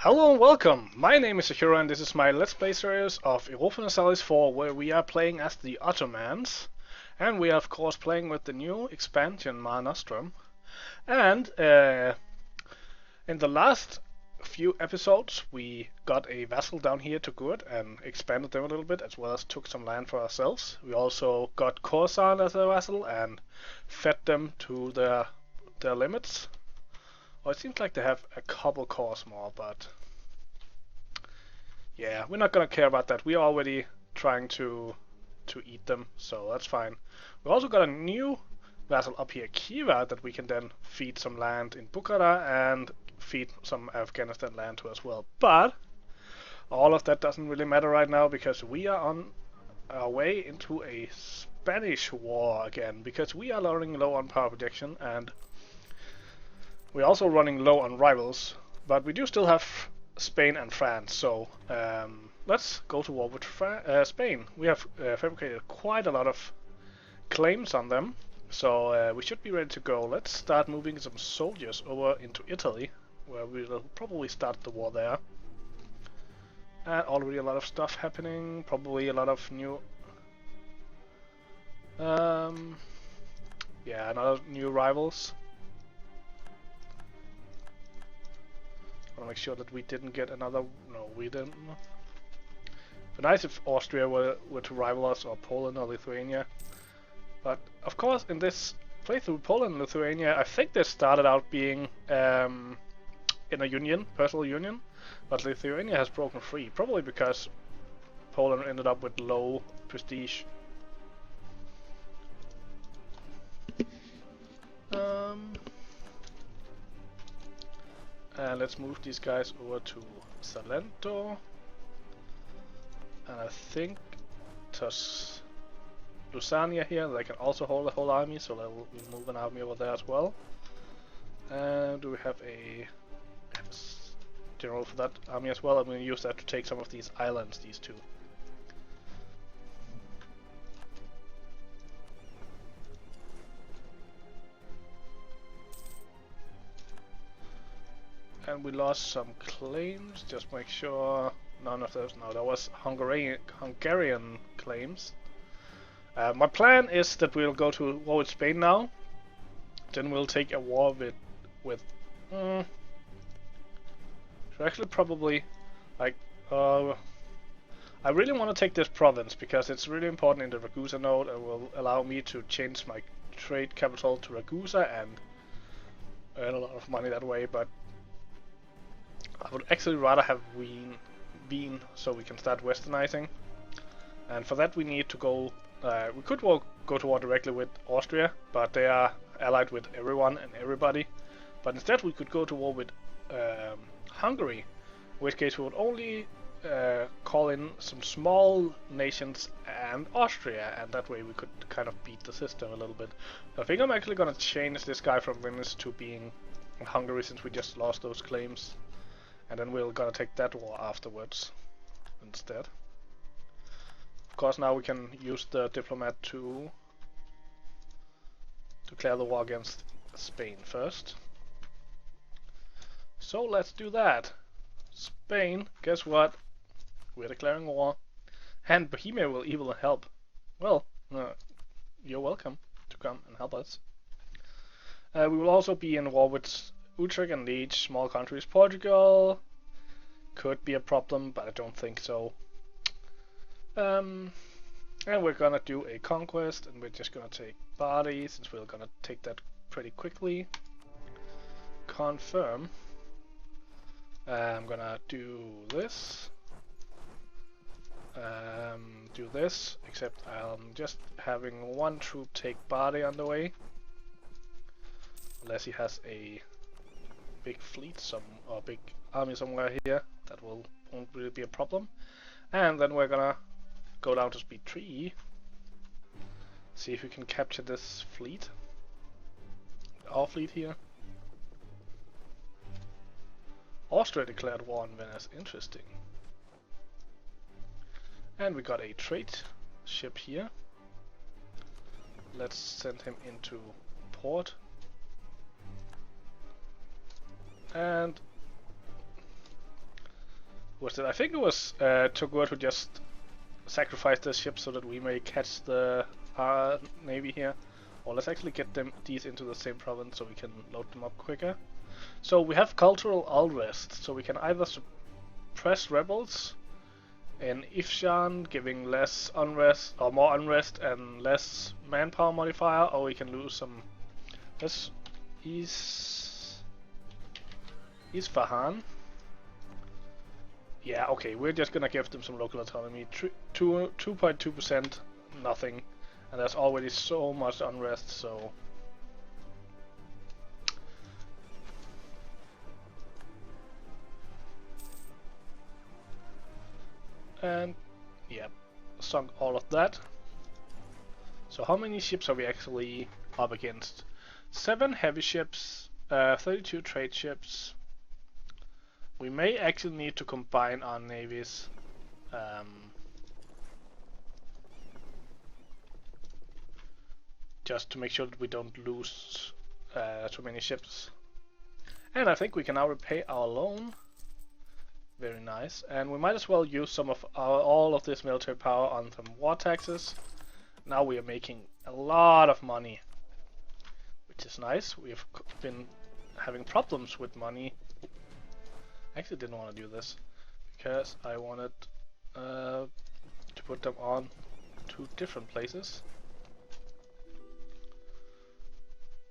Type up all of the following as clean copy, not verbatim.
Hello and welcome! My name is Sakura and this is my Let's Play series of Europa Universalis IV, where we are playing as the Ottomans. And we are of course playing with the new expansion Mare Nostrum. And in the last few episodes we got a vassal down here to good and expanded them a little bit, as well as took some land for ourselves. We also got Khorasan as a vassal and fed them to their limits. Well, it seems like they have a couple cores more, but yeah, we're not gonna care about that. We're already trying to eat them, so that's fine. We also got a new vassal up here, Kiva, that we can then feed some land in Bukhara and feed some Afghanistan land to as well. But all of that doesn't really matter right now because we are on our way into a Spanish war again, because we are running low on power projection and we're also running low on rivals, but we do still have Spain and France, so let's go to war with Spain. We have fabricated quite a lot of claims on them, so we should be ready to go. Let's start moving some soldiers over into Italy, where we'll probably start the war there. And already a lot of stuff happening, probably a lot of new... yeah, another new rivals. I want to make sure that we didn't get another... No, we didn't. It'd be nice if Austria were to rival us, or Poland or Lithuania. But of course, in this playthrough, Poland and Lithuania, I think they started out being in a union, personal union, but Lithuania has broken free, probably because Poland ended up with low prestige. And let's move these guys over to Salento. And I think Lusania here, they can also hold the whole army, so we'll move an army over there as well. And do we have a general for that army as well? I'm going to use that to take some of these islands, these two. And we lost some claims, just make sure none of those. No, that was Hungarian claims. My plan is that we'll go to war with Spain now. Then we'll take a war with should actually probably like I really want to take this province because it's really important in the Ragusa node and will allow me to change my trade capital to Ragusa and earn a lot of money that way. But I would actually rather have Wien so we can start westernizing, and for that we need to go. We could go to war directly with Austria, but they are allied with everyone and everybody. But instead we could go to war with Hungary, in which case we would only call in some small nations and Austria, and that way we could kind of beat the system a little bit. I think I'm actually gonna change this guy from Venice to being in Hungary since we just lost those claims. And then we're gonna take that war afterwards instead. Of course, now we can use the diplomat to declare the war against Spain first. So let's do that. Spain, guess what? We're declaring war. And Bohemia will even help. Well, you're welcome to come and help us. We will also be in war with Utrecht and Liege, small countries. Portugal could be a problem, but I don't think so. And we're gonna do a conquest, and we're just gonna take Bari, since we're gonna take that pretty quickly. Confirm. I'm gonna do this. Do this, except I'm just having one troop take Bari on the way. Unless he has a big fleet or big army somewhere here, that won't really be a problem. And then we're gonna go down to speed 3, see if we can capture this fleet, our fleet here. Austria declared war on Venice, interesting. And we got a trade ship here. Let's send him into port. And was it? I think it was Togor who just sacrificed their ship so that we may catch the navy here. Or let's actually get these into the same province so we can load them up quicker. So we have cultural unrest, so we can either suppress rebels in Ifshan, giving less unrest or more unrest and less manpower modifier, or we can lose some. Let's Isfahan. Yeah, okay, we're just gonna give them some local autonomy. 2.2%, nothing, and there's already so much unrest, so. And yeah, sunk all of that. So how many ships are we actually up against? 7 heavy ships, 32 trade ships. We may actually need to combine our navies. Just to make sure that we don't lose too many ships. And I think we can now repay our loan. Very nice. And we might as well use some of all of this military power on some war taxes. Now we are making a lot of money, which is nice. We've been having problems with money. I actually didn't want to do this because I wanted to put them on 2 different places.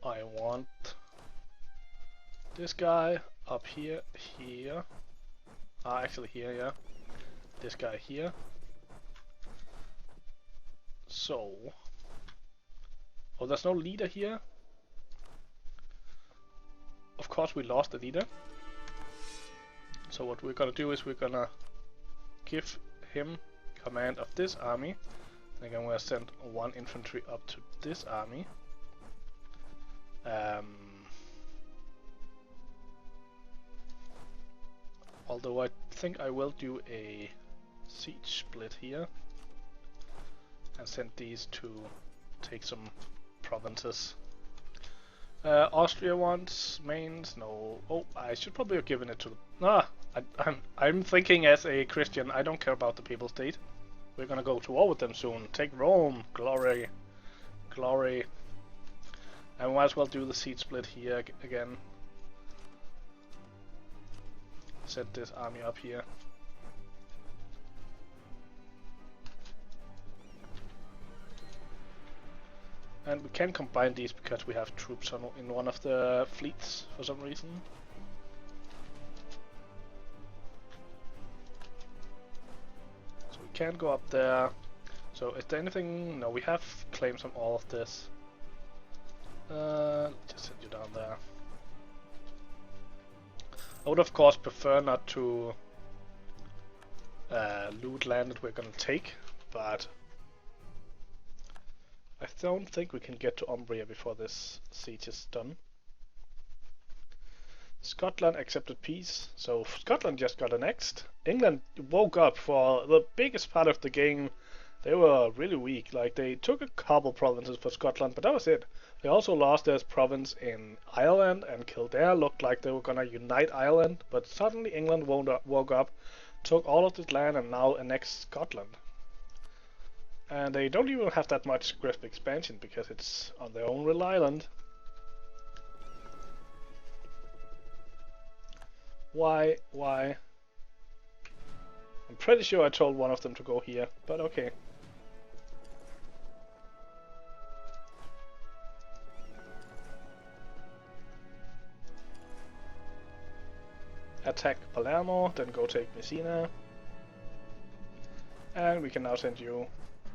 I want this guy up here, actually here, yeah. This guy here. So, oh, there's no leader here. Of course, we lost the leader. So what we're gonna do is we're gonna give him command of this army. And again, we're gonna send 1 infantry up to this army. Although I think I will do a siege split here and send these to take some provinces. Austria wants Mainz. No. Oh, I should probably have given it to. I'm thinking as a Christian. I don't care about the Papal State. We're gonna go to war with them soon. Take Rome. Glory, glory. And we might as well do the siege split here again. Set this army up here. And we can combine these because we have troops in one of the fleets for some reason. So we can go up there. So is there anything? No, we have claims on all of this. Just send you down there. I would of course prefer not to loot land that we're gonna take, but I don't think we can get to Umbria before this siege is done. Scotland accepted peace, so Scotland just got annexed. England woke up for the biggest part of the game. They were really weak, like they took a couple provinces for Scotland, but that was it. They also lost their province in Ireland, and Kildare looked like they were gonna unite Ireland, but suddenly England woke up, took all of this land and now annexed Scotland. And they don't even have that much script expansion because it's on their own little island. Why? I'm pretty sure I told one of them to go here, but okay. Attack Palermo, then go take Messina. And we can now send you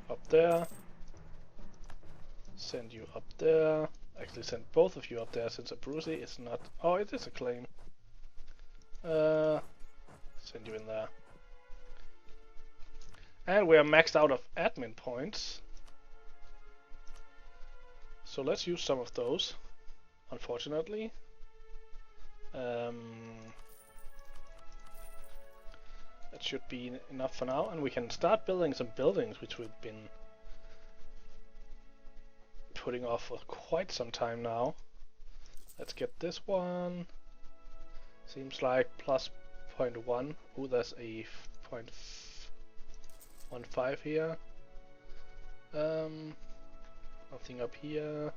up there. Send you up there. Actually send both of you up there since Abruzzi is not... Oh, it is a claim. Send you in there. And we are maxed out of admin points. So let's use some of those, unfortunately. That should be enough for now, and we can start building some buildings which we've been putting off for quite some time now. Let's get this one. Seems like plus 0.1. Oh, there's a 0.15 here. Nothing up here.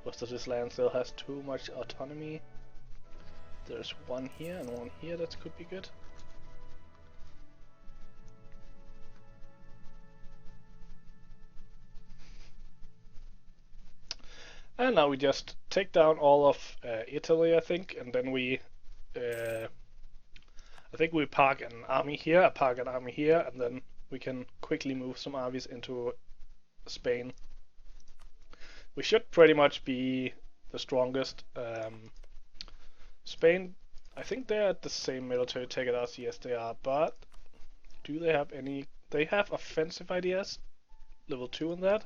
Most of this land still has too much autonomy. There's one here and one here that could be good. And now we just take down all of Italy, I think, and then we, I think we park an army here, park an army here, and then we can quickly move some armies into Spain. We should pretty much be the strongest. Spain, I think they're at the same military take as yes they are, but do they have any? They have offensive ideas, level 2 in that.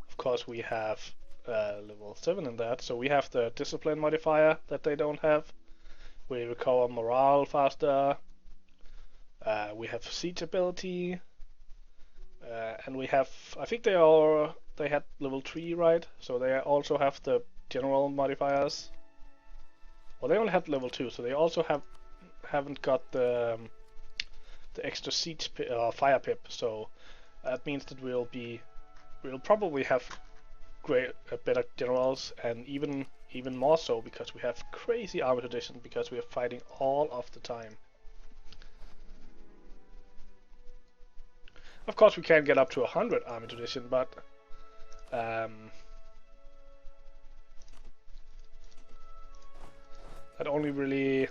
Of course we have level 7 in that, so we have the discipline modifier that they don't have. We recover morale faster. We have siege ability, and we have, I think they had level 3, right? So they also have the general modifiers. Well, they only had level 2, so they also haven't got the extra siege fire pip. So that means that we'll probably have better generals, and even more so because we have crazy army tradition because we are fighting all of the time. Of course, we can't get up to 100 army tradition, but that only really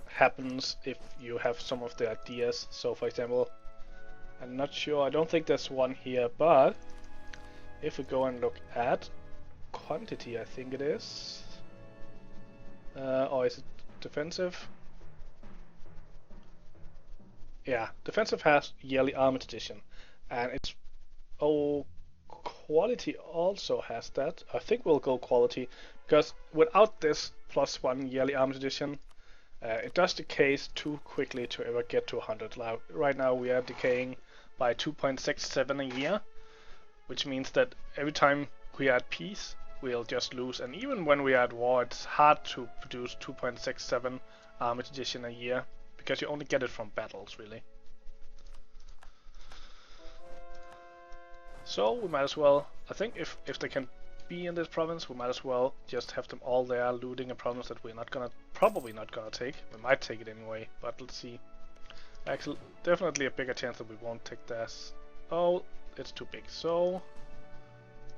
happens if you have some of the ideas. So, for example, I'm not sure. I don't think there's one here, but if we go and look at quantity, I think it is. Or is it defensive? Yeah, defensive has yearly army tradition, and it's quality also has that. I think we'll go quality because without this +1 yearly army tradition, it does decay too quickly to ever get to 100. Like, right now we are decaying by 2.67 a year, which means that every time we are at peace, we'll just lose. And even when we are at war, it's hard to produce 2.67 army tradition a year, because you only get it from battles, really. So we might as well, I think if they can be in this province, we might as well just have them all there looting a province that we're probably not gonna take. We might take it anyway, but let's see. Actually, definitely a bigger chance that we won't take this. Oh, it's too big, so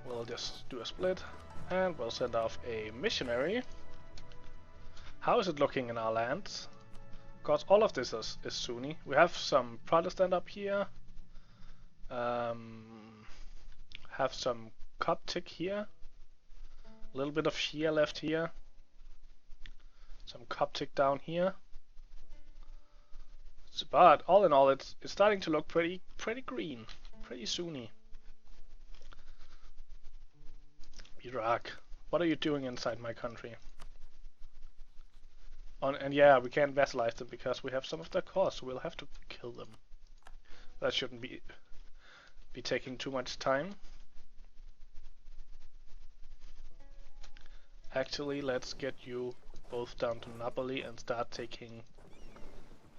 we'll just do a split and we'll send off a missionary. How is it looking in our lands? Because all of this is Sunni. We have some Protestant up here. Have some Coptic here. A little bit of Shia left here. Some Coptic down here. But all in all, it's starting to look pretty green, pretty Sunni. Iraq, what are you doing inside my country? And yeah, we can't vassalize them because we have some of their cores, so we'll have to kill them. That shouldn't be taking too much time. Actually, let's get you both down to Napoli and start taking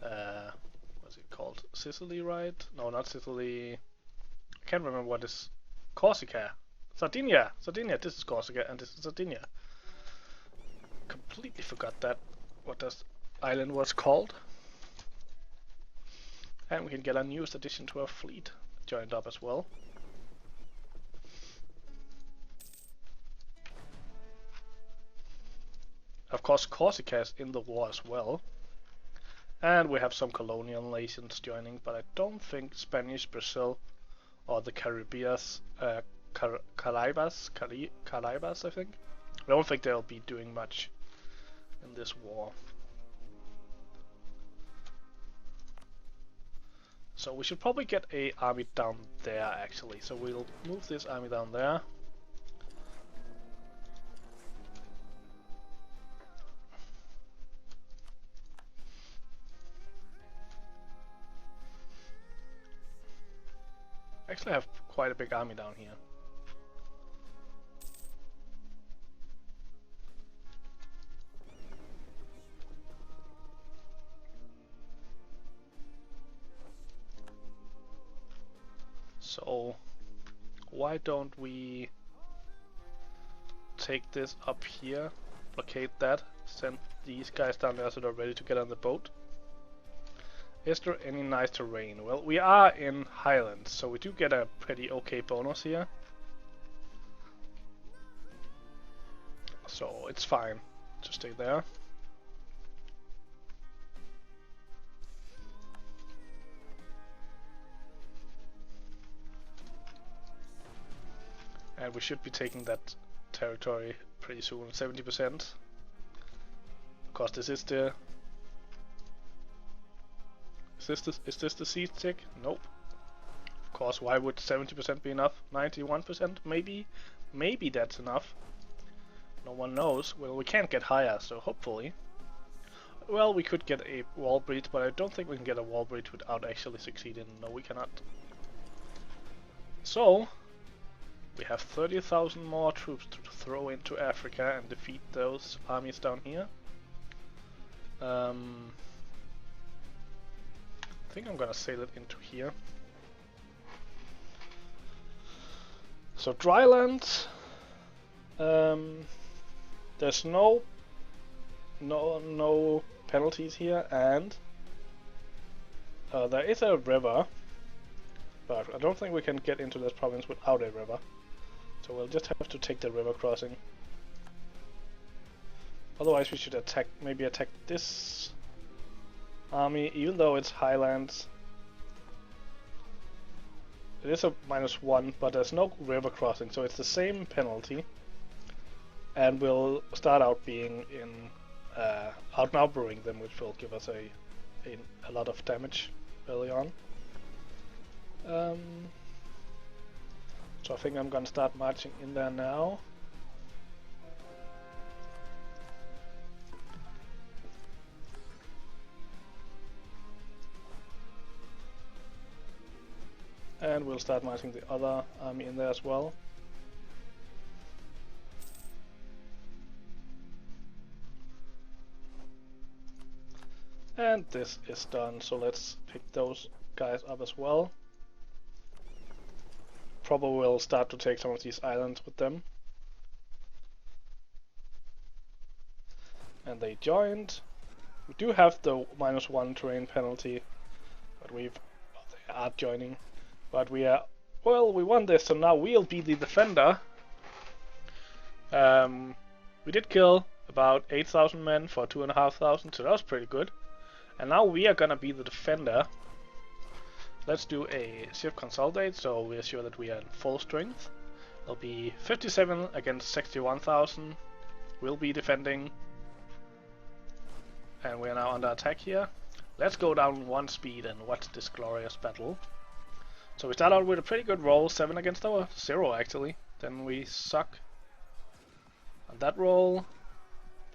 what's it called? Sicily, right? No, not Sicily. I can't remember what is Corsica. Sardinia! Sardinia, this is Corsica and this is Sardinia. Completely forgot that. What this island was called. And we can get our newest addition to our fleet joined up as well. Of course, Corsica is in the war as well. And we have some colonial nations joining, but I don't think Spanish, Brazil, or the Caribbeans, Caribas, I think. I don't think they'll be doing much in this war. So we should probably get a army down there actually. So we'll move this army down there. Actually I have quite a big army down here. So why don't we take this up here, blockade that, send these guys down there so they're ready to get on the boat. Is there any nice terrain? Well, we are in Highlands, so we do get a pretty okay bonus here. So it's fine to stay there. And we should be taking that territory pretty soon, 70%. Of course, this is the... Is this the siege tick? Nope. Of course, why would 70% be enough? 91%? Maybe? Maybe that's enough. No one knows. Well, we can't get higher, so hopefully. Well, we could get a wall breach, but I don't think we can get a wall breach without actually succeeding. No, we cannot. So, we have 30,000 more troops to throw into Africa and defeat those armies down here. I think I'm gonna sail it into here. So dry land. There's no penalties here, and there is a river, but I don't think we can get into this province without a river. So we'll just have to take the river crossing. Otherwise, we should attack. Maybe attack this army, even though it's highlands. It is a -1, but there's no river crossing, so it's the same penalty. And we'll start out being in outnumbering them, which will give us a lot of damage early on. So I think I'm gonna start marching in there now. And we'll start marching the other army in there as well. And this is done, so let's pick those guys up as well. Probably will start to take some of these islands with them. And they joined. We do have the -1 terrain penalty, but they are joining. But we are, well, we won this, so now we'll be the defender. We did kill about 8,000 men for 2,500, so that was pretty good. And now we are gonna be the defender. Let's do a shift consolidate, so we're sure that we are in full strength. It'll be 57 against 61,000. We'll be defending. And we're now under attack here. Let's go down 1 speed and watch this glorious battle. So we start out with a pretty good roll, 7 against our 0 actually. Then we suck on that roll.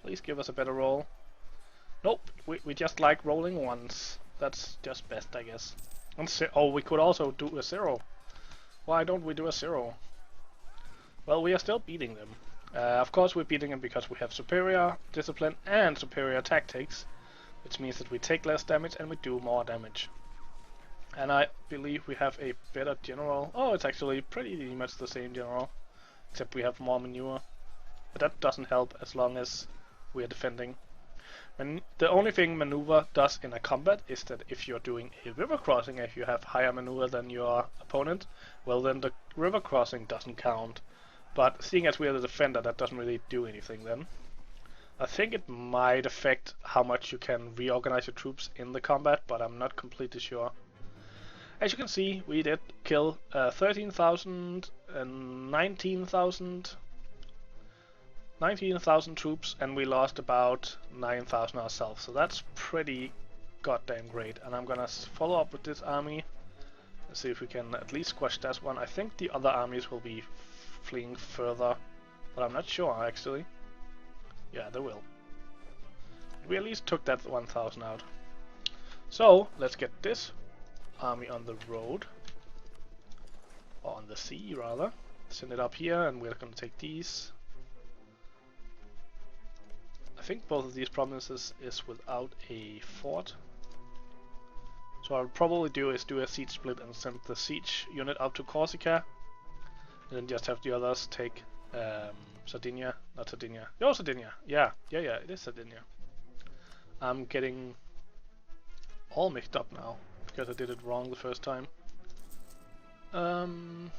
Please give us a better roll. Nope, we just like rolling ones. That's just best, I guess. And oh, we could also do a 0. Why don't we do a 0? Well, we are still beating them. Of course we're beating them because we have superior discipline and superior tactics, which means that we take less damage and we do more damage. And I believe we have a better general. Oh, it's actually pretty much the same general, except we have more maneuver. But that doesn't help as long as we are defending. And the only thing maneuver does in a combat is that if you're doing a river crossing, if you have higher maneuver than your opponent, well then the river crossing doesn't count. But seeing as we are the defender, that doesn't really do anything then. I think it might affect how much you can reorganize your troops in the combat, but I'm not completely sure. As you can see, we did kill 13,000 and 19,000 troops, and we lost about 9,000 ourselves, so that's pretty goddamn great. And I'm gonna follow up with this army and see if we can at least squash that one. I think the other armies will be fleeing further, but I'm not sure actually. Yeah, they will. We at least took that 1,000 out. So let's get this army on the road, or on the sea rather. Send it up here, and we're gonna take these. I think both of these provinces is without a fort, So what I'll probably do is do a siege split and send the siege unit up to Corsica, and then just have the others take Sardinia, not Sardinia. No, Sardinia. Yeah, it is Sardinia. I'm getting all mixed up now because I did it wrong the first time. And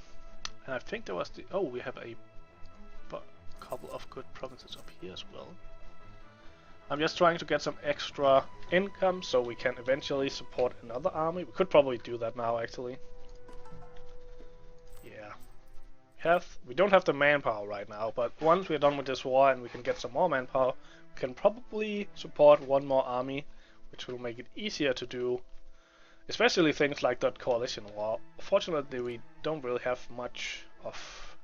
I think there was the... Oh, we have a couple of good provinces up here as well. I'm just trying to get some extra income so we can eventually support another army. We could probably do that now, actually. Yeah. We don't have the manpower right now, but once we're done with this war and we can get some more manpower, we can probably support one more army, which will make it easier to do, especially things like that coalition war. Fortunately, we don't really have much of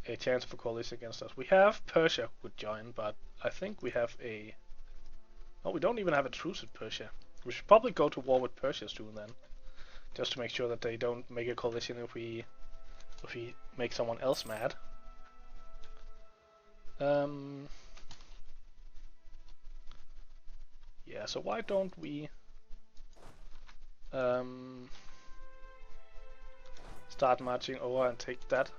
a chance of a coalition against us. We have Persia who could join, but I think we have a... No, we don't even have a truce with Persia. We should probably go to war with Persia soon then, just to make sure that they don't make a coalition if we make someone else mad. Yeah, so why don't we start marching over and take that?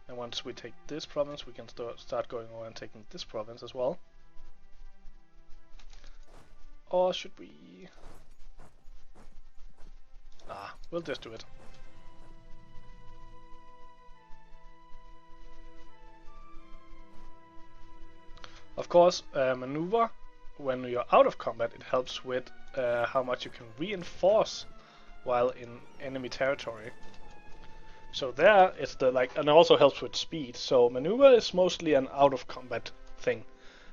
And once we take this province, we can start going over and taking this province as well. Or should we... Nah, we'll just do it. Of course, maneuver, when you're out of combat, it helps with how much you can reinforce while in enemy territory. So there it's the and it also helps with speed. So maneuver is mostly an out of combat thing.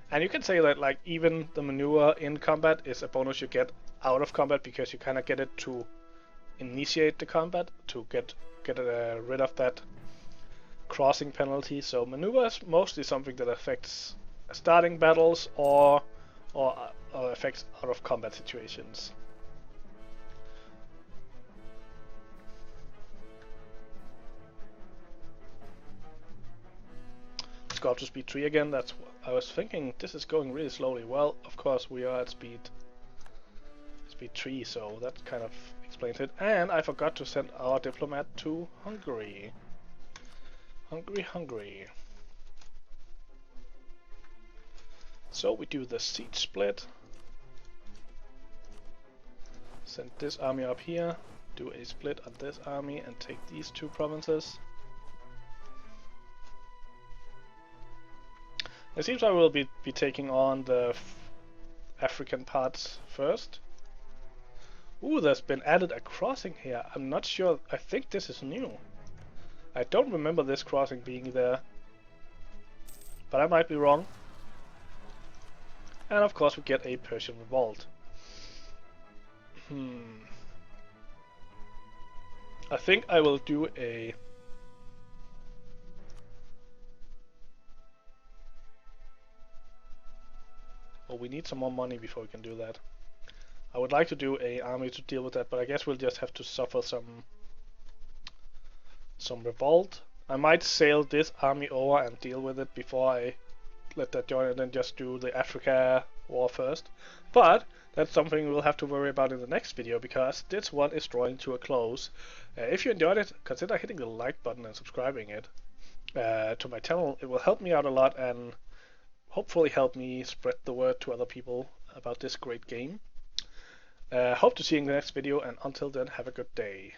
And you can say that even the maneuver in combat is a bonus you get out of combat because you kind of get it to initiate the combat, to get rid of that crossing penalty. So maneuver is mostly something that affects starting battles or affects out of combat situations. Let's go up to speed 3 again. That's what I was thinking. This is going really slowly. Well, of course we are at speed 3, so that kind of explains it. And I forgot to send our diplomat to Hungary. Hungary. So we do the siege split. Send this army up here, do a split on this army and take these 2 provinces. It seems I will be taking on the African parts first. Ooh, there's been added a crossing here. I'm not sure. I think this is new. I don't remember this crossing being there, but I might be wrong. And of course we get a Persian revolt. I think I will do a... Well, we need some more money before we can do that. I would like to do a army to deal with that, but I guess we'll just have to suffer some revolt. I might sail this army over and deal with it before I let that join and then just do the Africa war first. But that's something we'll have to worry about in the next video, because this one is drawing to a close. If you enjoyed it, consider hitting the like button and subscribing it to my channel. It will help me out a lot and hopefully help me spread the word to other people about this great game. Hope to see you in the next video, and until then, have a good day.